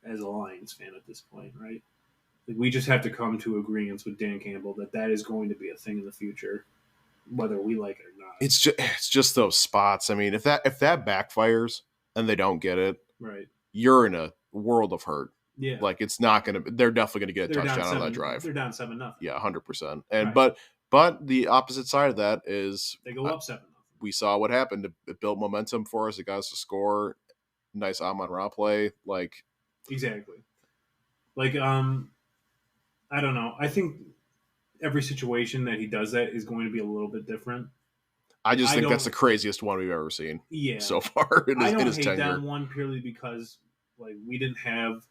as a Lions fan at this point, right? Like, we just have to come to agreements with Dan Campbell that is going to be a thing in the future. whether we like it or not.
It's just those spots. I mean, if that backfires and they don't get it,
right.
You're in a world of hurt.
Yeah.
Like it's not gonna. They're definitely gonna get a
They're
touchdown
down
on that drive.
They're down 7-0.
Yeah, 100%. And
Right.
but the opposite side of that is
they go up 7-0.
We saw what happened. It built momentum for us. It got us to score. Nice Amon-Ra play. Like
exactly. Like I don't know. I think every situation that he does that is going to be a little bit different.
I just think that's the craziest one we've ever seen.
Yeah.
So far in his
hate
tenure.
that one purely because like we didn't have.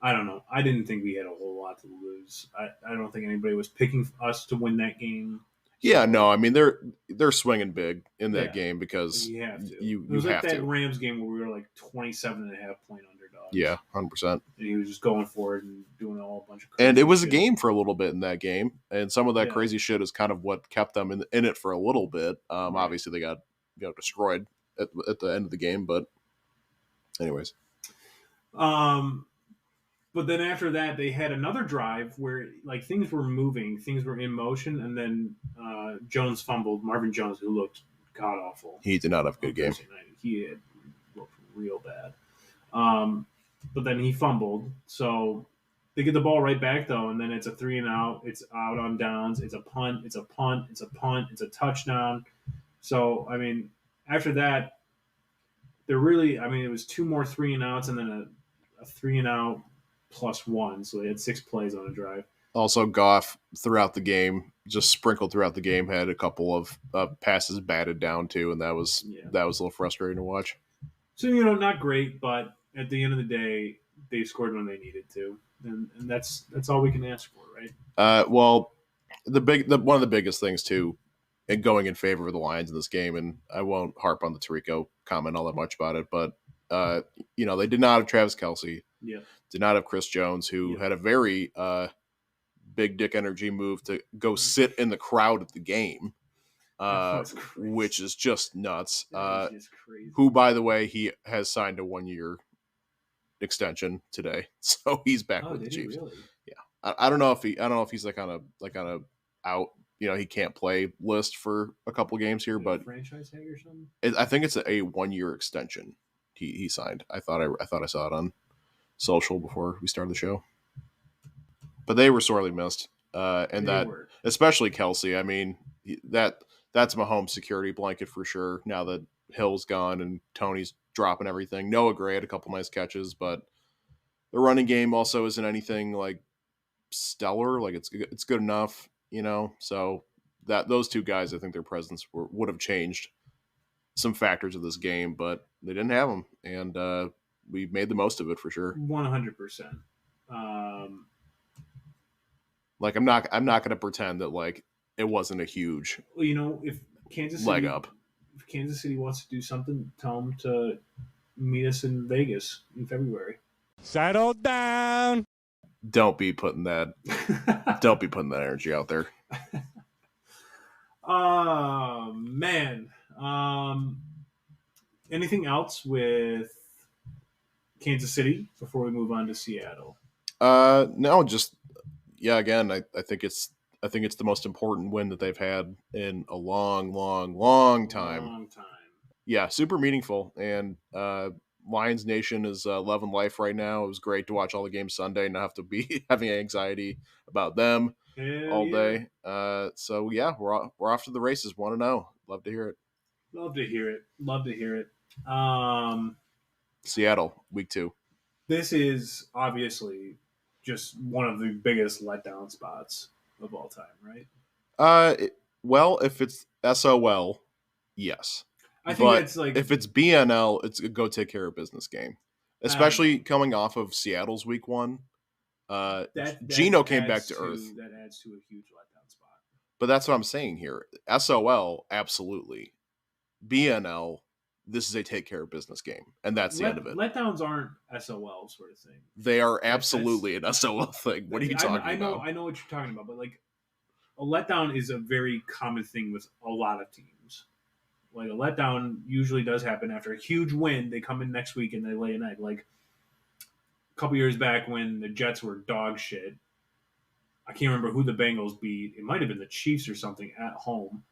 I don't know. I didn't think we had a whole lot to lose. I don't think anybody was picking us to win that game.
Yeah, no, I mean they're swinging big in that game because
you have to.
You
it was like
have
that
to.
Rams game where we were like 27.5-point underdogs.
Yeah, 100%.
And he was just going for it and doing a bunch of crazy
and it was
shit.
a game for a little bit in that game, and some of that crazy shit is kind of what kept them in it for a little bit.
Right.
Obviously they got destroyed at the end of the game, but anyways.
But then after that, they had another drive where like things were moving, things were in motion, and then Jones fumbled. Marvin Jones, who looked god awful.
He did not have a good game.
He had looked real bad. But then he fumbled, so they get the ball right back though, and then it's a 3-and-out. It's out on downs. It's a punt. It's a punt. It's a punt. It's a touchdown. So I mean, after that, it was 2 more 3-and-outs, and then a 3-and-out. +1, so they had 6 plays on a drive.
Also, Goff throughout the game, just sprinkled throughout the game, had a couple of passes batted down too, and that was a little frustrating to watch.
So not great, but at the end of the day, they scored when they needed to, and that's all we can ask for, right?
Well, one of the biggest things too, and going in favor of the Lions in this game, and I won't harp on the Tirico comment all that much about it, but they did not have Travis Kelce.
Yeah.
Did not have Chris Jones, who had a very big dick energy move to go sit in the crowd at the game, which is just nuts.
Just crazy.
Who, by the way, he has signed a 1-year extension today, so he's back with the Chiefs.
Really?
Yeah, I don't know if he's like on a out. He can't play list for a couple games here, but
franchise tag or something.
I think it's a 1-year extension. He signed. I thought I saw it on social before we started the show, but they were sorely missed, and especially Kelce. I mean, that's Mahomes' security blanket for sure. Now that Hill's gone and Tony's dropping everything, Noah Gray had a couple nice catches, but the running game also isn't anything like stellar. Like it's good enough, So that those two guys, I think their presence would have changed some factors of this game, but they didn't have them, and we made the most of it for sure.
100%.
Like I'm not going to pretend that like it wasn't a huge.
Well, if Kansas City,
leg up.
If Kansas City wants to do something, tell them to meet us in Vegas in February.
Settle down.
Don't be putting that. Don't be putting that energy out there.
Oh man. Anything else with Kansas City before we move on to Seattle?
No, just again, I think it's the most important win that they've had in a long time. Yeah, super meaningful, and Lions Nation is loving life right now. It was great to watch all the games Sunday, not have to be having anxiety about them all day. So yeah, we're off to the races, 1-0. Love to hear it.
Love to hear it.
Seattle, week 2.
This is obviously just one of the biggest letdown spots of all time, right?
Well, if it's SOL, yes.
I think
but
it's like
if it's BNL, it's a go take care of business game, especially coming off of Seattle's week 1. Geno came back to earth.
That adds to a huge letdown spot.
But that's what I'm saying here. SOL, absolutely. BNL, this is a take care of business game, and that's the end of it.
Letdowns aren't SOL sort of thing.
They are absolutely an SOL thing. What are you talking about?
I know what you're talking about, but like a letdown is a very common thing with a lot of teams. Like a letdown usually does happen after a huge win. They come in next week and they lay an egg. Like a couple years back when the Jets were dog shit, I can't remember who the Bengals beat. It might have been the Chiefs or something at home.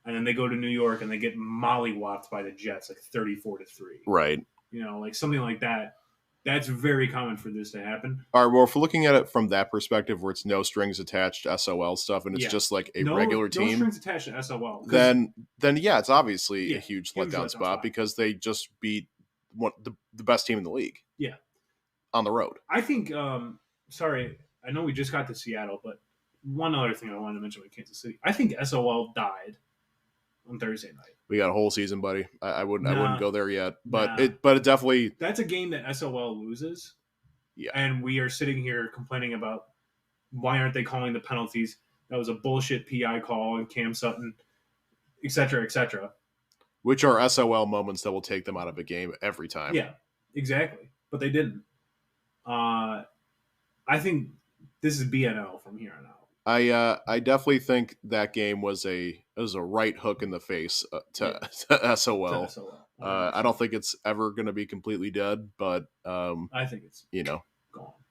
and then they go to New York and they get mollywopped by the Jets like 34-3.
Right.
You know, like something like that. That's very common for this to happen.
All right, well, if we're looking at it from that perspective where it's no strings attached to SOL stuff and it's just like a regular team.
No strings attached to SOL.
Then yeah, it's obviously a huge letdown spot because they just beat the best team in the league.
Yeah.
On the road.
I think, sorry, I know we just got to Seattle, but one other thing I wanted to mention with Kansas City. I think SOL died on Thursday night. We
got a whole season, buddy. I wouldn't go there yet, but it definitely.
That's a game that SOL loses. Yeah, and we are sitting here complaining about why aren't they calling the penalties? That was a bullshit PI call and Cam Sutton, et cetera, et cetera.
Which are SOL moments that will take them out of a game every time.
Yeah, exactly. But they didn't. I think this is BNL from here on out.
I definitely think that game was a right hook in the face to SOL. To SOL. I don't think it's ever going to be completely dead, but
I think it's
gone.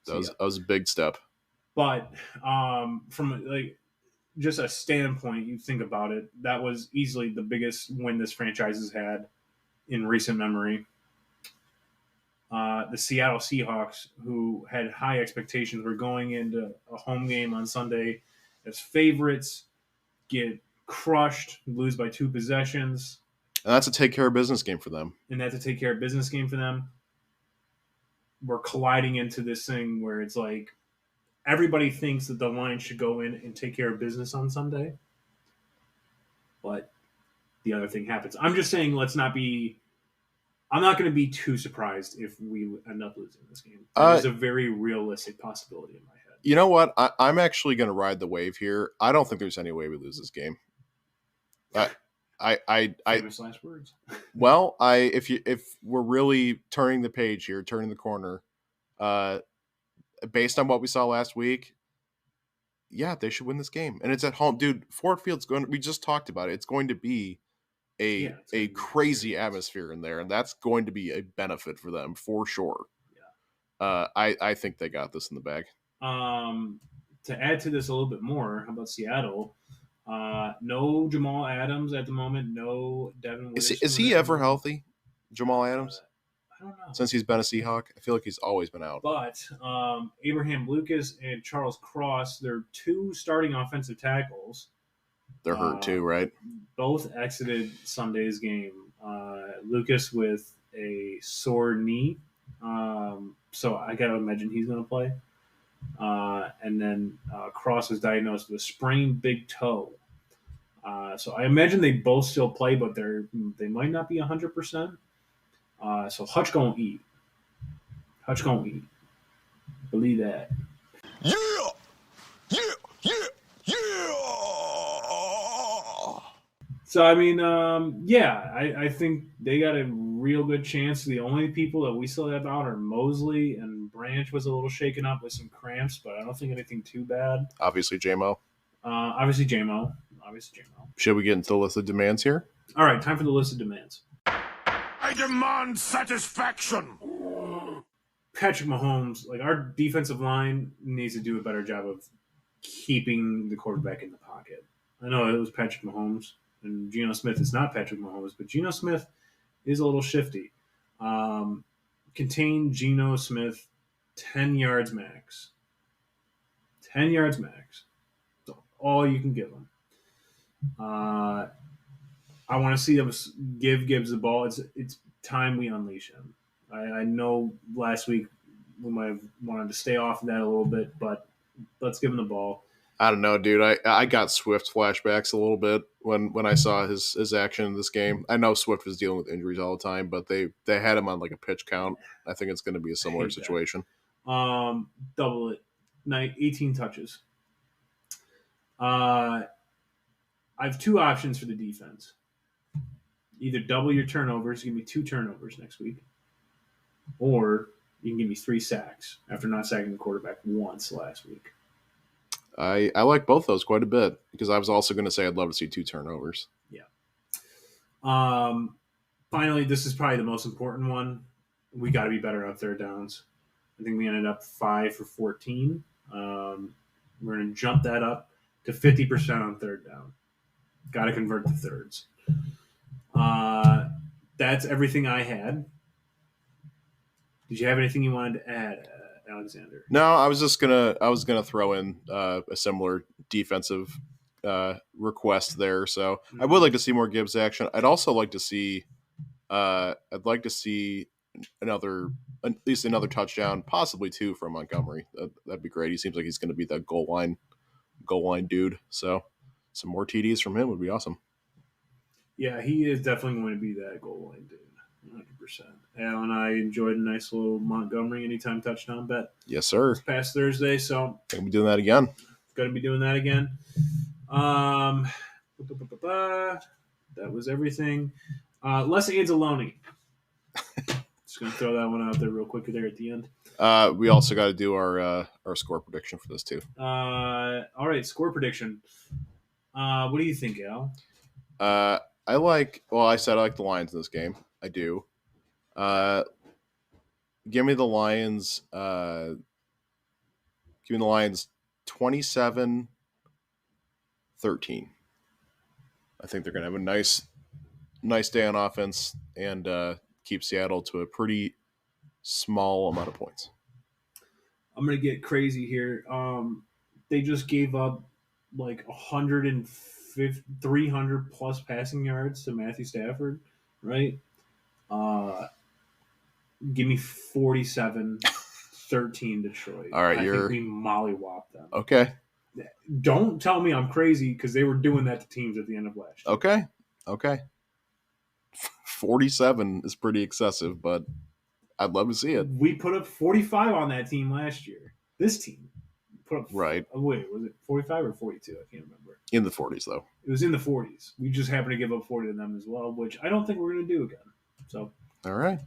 That was a big step.
But from like just a standpoint, you think about it, that was easily the biggest win this franchise has had in recent memory. The Seattle Seahawks, who had high expectations, were going into a home game on Sunday as favorites, get crushed, lose by 2 possessions.
And that's a take care of business game for them.
We're colliding into this thing where it's like everybody thinks that the Lions should go in and take care of business on Sunday. But the other thing happens. I'm just saying I'm not going to be too surprised if we end up losing this game. There's a very realistic possibility in my head.
You know what? I'm actually going to ride the wave here. I don't think there's any way we lose this game.
Famous last words.
Well, if we're really turning the page here, turning the corner, based on what we saw last week, yeah, they should win this game, and it's at home, dude. Ford Field's going. We just talked about it. It's going to be a crazy atmosphere in there, and that's going to be a benefit for them for sure. Yeah. I think they got this in the bag.
To add to this a little bit more, how about Seattle? No Jamal Adams at the moment. No Devin Witherspoon.
Is he ever healthy, Jamal Adams?
I don't know.
Since he's been a Seahawk, I feel like he's always been out.
But Abraham Lucas and Charles Cross, they're 2 starting offensive tackles.
They're hurt too, right?
Both exited Sunday's game. Lucas with a sore knee, so I got to imagine he's going to play. And then Cross was diagnosed with a sprained big toe. So I imagine they both still play, but they might not be 100%. So Hutch gonna eat. Believe that.
Yeah! Yeah! Yeah! Yeah!
So, I mean, I think they got a real good chance. The only people that we still have out are Mosley, and Branch was a little shaken up with some cramps, but I don't think anything too bad.
Obviously, J-Mo.
Obviously, J-Mo.
Should we get into the list of demands here?
All right, time for the list of demands.
I demand satisfaction.
Patrick Mahomes, like our defensive line needs to do a better job of keeping the quarterback in the pocket. I know it was Patrick Mahomes, and Geno Smith is not Patrick Mahomes, but Geno Smith is a little shifty. Contain Geno Smith 10 yards max. 10 yards max. That's all you can give him. I want to see them give Gibbs the ball. It's time we unleash him. I know last week we might have wanted to stay off of that a little bit, but let's give him the ball.
I don't know, dude. I got Swift flashbacks a little bit when I saw his action in this game. I know Swift was dealing with injuries all the time, but they had him on like a pitch count. I think it's going to be a similar situation.
Double it. 18 touches. I have 2 options for the defense. Either double your turnovers, give me 2 turnovers next week, or you can give me 3 sacks after not sacking the quarterback once last week.
I like both those quite a bit because I was also going to say I'd love to see 2 turnovers.
Yeah. Finally, this is probably the most important one. We got to be better on third downs. I think we ended up 5 for 14. We're going to jump that up to 50% on third down. Got to convert to thirds. That's everything I had. Did you have anything you wanted to add, Alexander?
No, I was gonna throw in a similar defensive request there. So I would like to see more Gibbs action. I'd also like to see at least another touchdown, possibly 2 from Montgomery. That'd be great. He seems like he's going to be that goal line dude. So some more TDs from him would be awesome.
Yeah, he is definitely going to be that goal line dude. 100%. Al and I enjoyed a nice little Montgomery anytime touchdown bet.
Yes, sir.
This past Thursday, so
Gonna be doing that again.
Going to be doing that again. That was everything. Les Anzalone. Just going to throw that one out there real quick there at the end.
We also got to do our score prediction for this too.
All right, score prediction. What do you think, Al?
I said I like the Lions in this game. I do. Give me the Lions. Give me the Lions 27-13. I think they're going to have a nice day on offense and keep Seattle to a pretty small amount of points.
I'm going to get crazy here. They just gave up like 300 plus passing yards to Matthew Stafford, right? Give me 47-13 Detroit.
All right,
I think we mollywop them.
Okay.
Don't tell me I'm crazy because they were doing that to teams at the end of last year.
Okay. 47 is pretty excessive, but I'd love to see it.
We put up 45 on that team last year. This team put up
right.
Wait, was it 45 or 42? I can't remember.
In the 40s, though.
It was in the 40s. We just happened to give up 40 to them as well, which I don't think we're going to do again. So,
all right.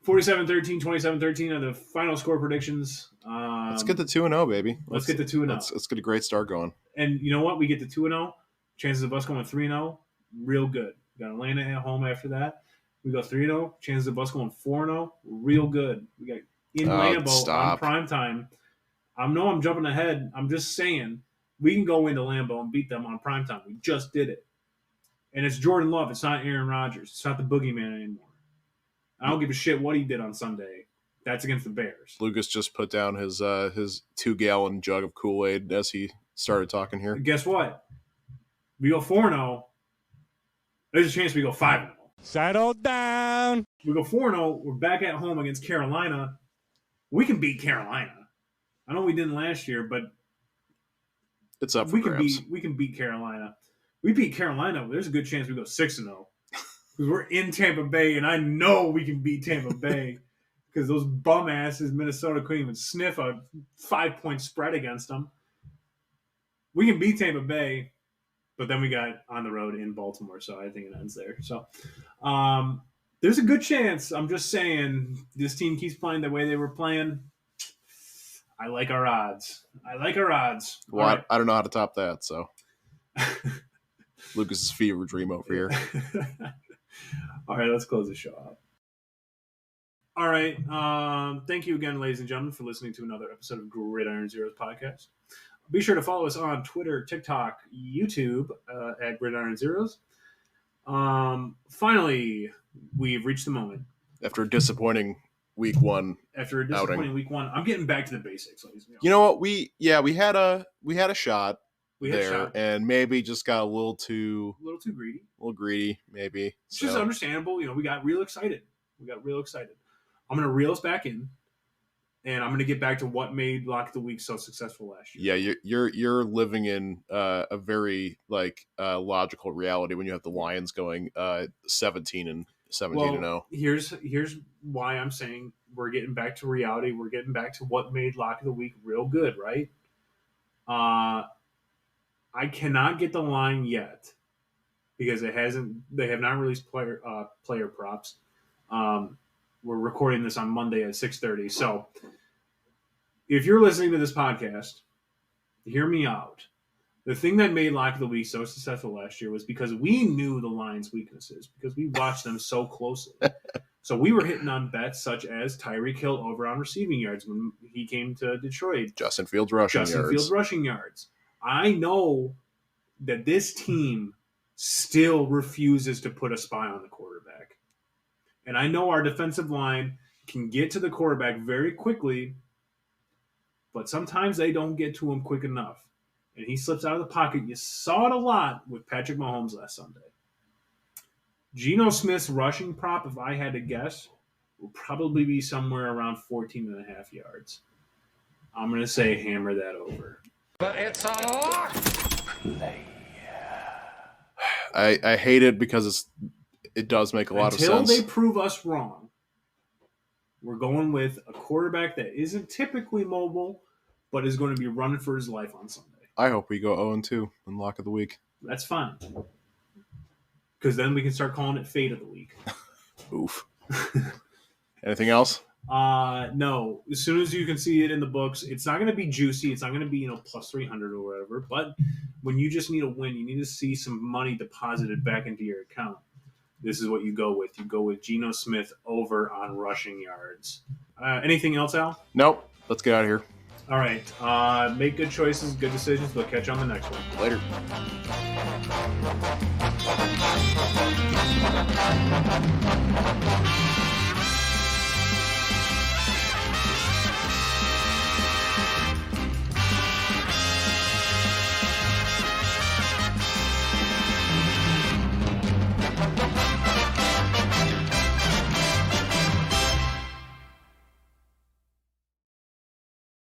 47-13, 27-13 are the final score predictions.
Let's get to 2-0, baby.
Let's get to 2-0.
Let's get a great start going.
And you know what? We get to 2-0. Chances of us going 3-0, real good. We got Atlanta at home after that. We go 3-0. Chances of us going 4-0, real good. We got in Lambeau on prime time. I know I'm jumping ahead. I'm just saying we can go into Lambeau and beat them on prime time. We just did it. And it's Jordan Love. It's not Aaron Rodgers. It's not the boogeyman anymore. I don't give a shit what he did on Sunday. That's against the Bears.
Lucas just put down his 2-gallon jug of Kool-Aid as he started talking here.
Guess what? We go 4-0. There's a chance we go 5-0.
Settle down.
We go 4-0. We're back at home against Carolina. We can beat Carolina. I know we didn't last year, but
it's up for grabs.
We can beat Carolina. We beat Carolina. There's a good chance we go 6-0. Because we're in Tampa Bay, and I know we can beat Tampa Bay because those bum asses Minnesota couldn't even sniff a 5-point spread against them. We can beat Tampa Bay, but then we got on the road in Baltimore, so I think it ends there. So there's a good chance. I'm just saying this team keeps playing the way they were playing. I like our odds.
Well, right. I don't know how to top that, so Lucas's fever dream over here.
All right, let's close the show out. All right. Thank you again, ladies and gentlemen, for listening to another episode of Gridiron Zeros Podcast. Be sure to follow us on Twitter, TikTok, YouTube at Gridiron Zeros. Finally, we've reached the moment.
After a disappointing week one.
Week one, I'm getting back to the basics, ladies and gentlemen.
You know what? We had a shot. And maybe just got a little too
greedy.
A little greedy, maybe.
It's just understandable. You know, we got real excited. I'm going to reel us back in, and I'm going to get back to what made Lock of the Week so successful last year.
Yeah, you're living in a very logical reality when you have the Lions going 17-0.
Here's why I'm saying we're getting back to reality. We're getting back to what made Lock of the Week real good, right? I cannot get the line yet because they have not released player props. We're recording this on Monday at 6:30. So if you're listening to this podcast, hear me out. The thing that made Lock of the Week so successful last year was because we knew the Lions' weaknesses because we watched them so closely. So we were hitting on bets such as Tyreek Hill over on receiving yards when he came to Detroit.
Justin Fields rushing yards.
I know that this team still refuses to put a spy on the quarterback. And I know our defensive line can get to the quarterback very quickly, but sometimes they don't get to him quick enough. And he slips out of the pocket. You saw it a lot with Patrick Mahomes last Sunday. Geno Smith's rushing prop, if I had to guess, will probably be somewhere around 14.5 yards. I'm going to say hammer that over.
But it's a lock.
I hate it because it does make a lot of sense.
Until they prove us wrong, we're going with a quarterback that isn't typically mobile, but is going to be running for his life on Sunday.
I hope we go 0-2 in lock of the week.
That's fine. Because then we can start calling it fate of the week.
Oof. Anything else?
No. As soon as you can see it in the books, it's not going to be juicy. It's not going to be, plus 300 or whatever. But when you just need a win, you need to see some money deposited back into your account. This is what you go with. You go with Geno Smith over on rushing yards. Anything else, Al?
Nope. Let's get out of here.
All right. Make good choices, good decisions. We'll catch you on the next one.
Later.